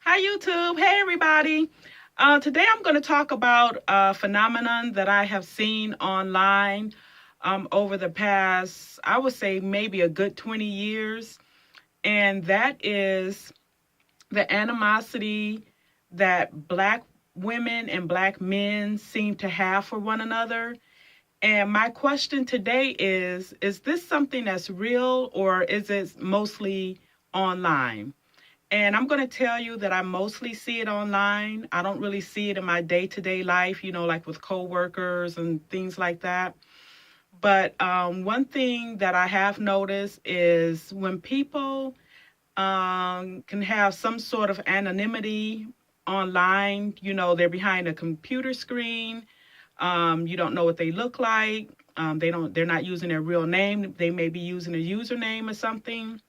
Hi, YouTube. Hey, everybody. Today I'm going to talk about a phenomenon that I have seen online over the past, I would say, maybe a good 20 years. And that is the animosity that Black women and Black men seem to have for one another. And my question today is this something that's real or is it mostly online? And I'm going to tell you that I mostly see it online. I don't really see it in my day to day life, like with coworkers and things like that. But one thing that I have noticed is when people can have some sort of anonymity online, they're behind a computer screen. You don't know what they look like. They're not using their real name. They may be using a username or something.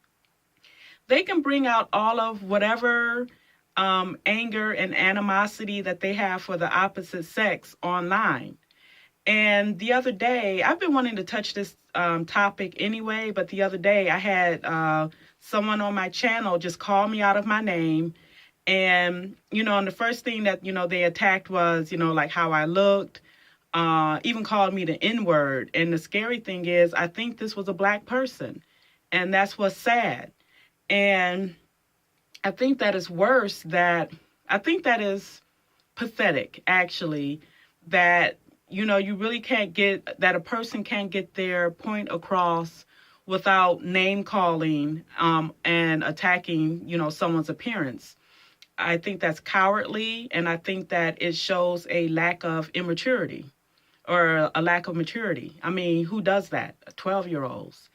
They can bring out all of whatever anger and animosity that they have for the opposite sex online. And the other day, I've been wanting to touch this topic anyway, but the other day I had someone on my channel just call me out of my name. And the first thing that, they attacked was, like how I looked, even called me the N word. And the scary thing is, I think this was a Black person. And that's what's sad. And I think that is worse that I think that is pathetic actually that you really can't get that a person can't get their point across without name calling and attacking someone's appearance. I think that's cowardly and I think that it shows a lack of immaturity or a lack of maturity. I mean, who does that? 12-year-olds.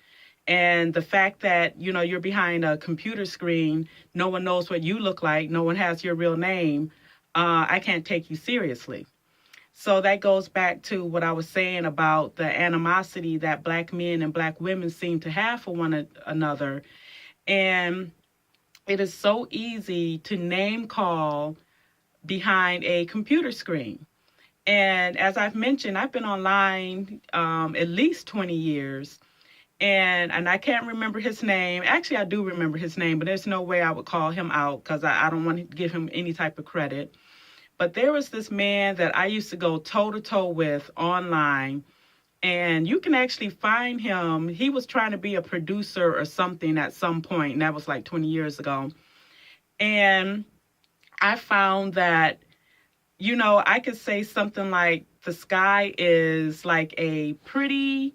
And the fact that, you're behind a computer screen, no one knows what you look like, no one has your real name, I can't take you seriously. So that goes back to what I was saying about the animosity that Black men and Black women seem to have for one another. And it is so easy to name call behind a computer screen. And as I've mentioned, I've been online at least 20 years and I can't remember his name. Actually, I do remember his name, but there's no way I would call him out because I don't want to give him any type of credit. But there was this man that I used to go toe to toe with online, and you can actually find him. He was trying to be a producer or something at some point, and that was like 20 years ago. And I found that, I could say something like the sky is like a pretty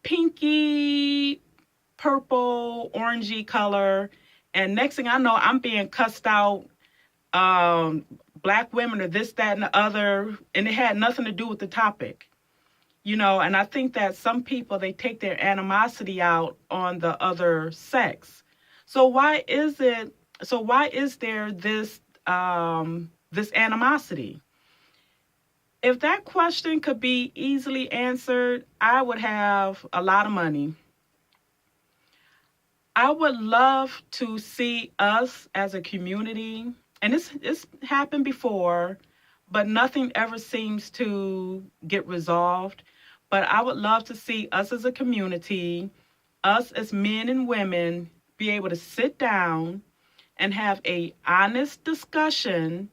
pinky purple, orangey color. And next thing I know, I'm being cussed out. Black women are this, that, and the other. And it had nothing to do with the topic. And I think that some people, they take their animosity out on the other sex. So why is there this animosity? If that question could be easily answered, I would have a lot of money. I would love to see us as a community, and it's happened before, but nothing ever seems to get resolved. But I would love to see us as a community, us as men and women, be able to sit down and have a honest discussion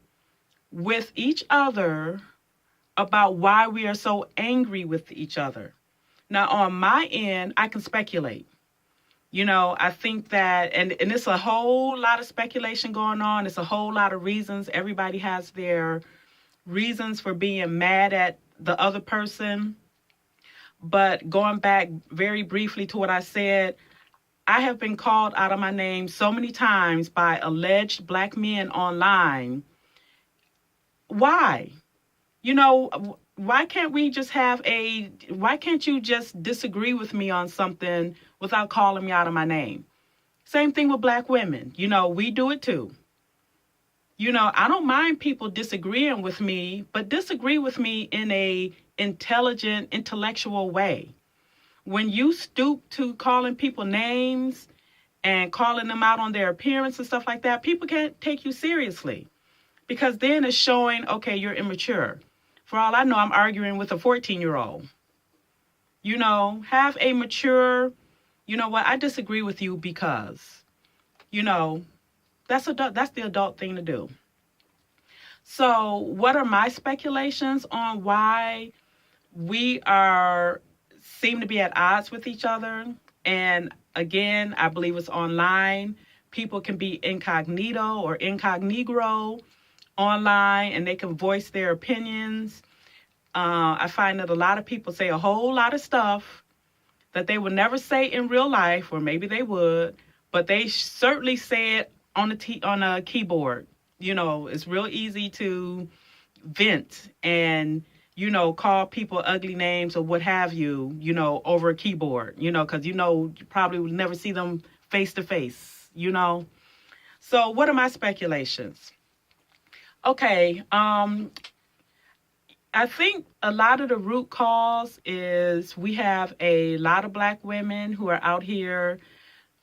with each other about why we are so angry with each other. Now, on my end, I can speculate. I think that, and it's a whole lot of speculation going on. It's a whole lot of reasons. Everybody has their reasons for being mad at the other person. But going back very briefly to what I said, I have been called out of my name so many times by alleged Black men online. Why? Why can't we just why can't you just disagree with me on something without calling me out of my name? Same thing with Black women. We do it too. I don't mind people disagreeing with me, but disagree with me in a intelligent, intellectual way. When you stoop to calling people names and calling them out on their appearance and stuff like that, people can't take you seriously because then it's showing, okay, you're immature. For all I know, I'm arguing with a 14-year-old. Have a mature, I disagree with you because, you know, That's the adult thing to do. So, what are my speculations on why we are seem to be at odds with each other? And again, I believe it's online. People can be incognito or incognito online, and they can voice their opinions. I find that a lot of people say a whole lot of stuff that they would never say in real life, or maybe they would, but they certainly say it on a keyboard. It's real easy to vent and call people ugly names or what have you, over a keyboard, because you probably would never see them face to face. So what are my speculations? Okay, I think a lot of the root cause is we have a lot of black women who are out here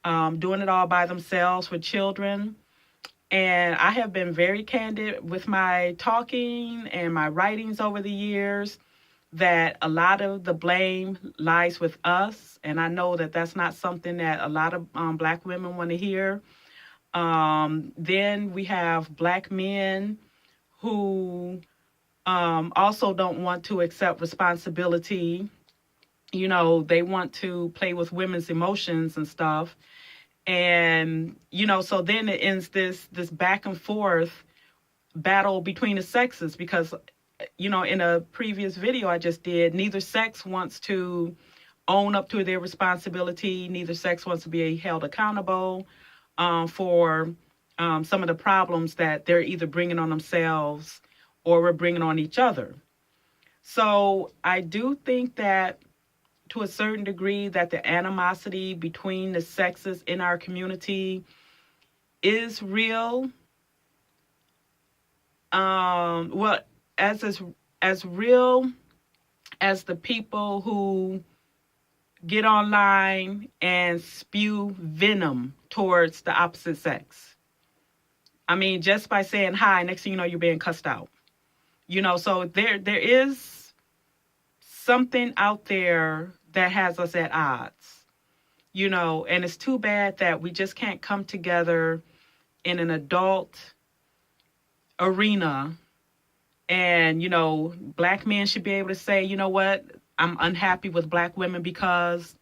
doing it all by themselves with children. And I have been very candid with my talking and my writings over the years that a lot of the blame lies with us. And I know that that's not something that a lot of black women want to hear. Then we have black men who also don't want to accept responsibility. They want to play with women's emotions and stuff. And, so then it ends this back and forth battle between the sexes because, in a previous video I just did, neither sex wants to own up to their responsibility. Neither sex wants to be held accountable for some of the problems that they're either bringing on themselves or we're bringing on each other. So I do think that to a certain degree that the animosity between the sexes in our community is real. Well, as real as the people who get online and spew venom towards the opposite sex. I mean, just by saying hi, next thing you know, you're being cussed out. So there is something out there that has us at odds, and it's too bad that we just can't come together in an adult arena. And, black men should be able to say, you know what, I'm unhappy with black women because.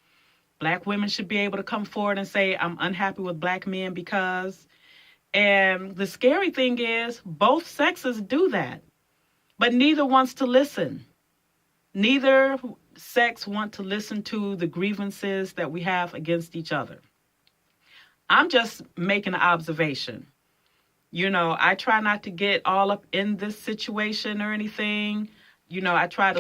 Black women should be able to come forward and say, I'm unhappy with black men because. And the scary thing is both sexes do that, but neither wants to listen. Neither sex want to listen to the grievances that we have against each other. I'm just making an observation. I try not to get all up in this situation or anything. I try to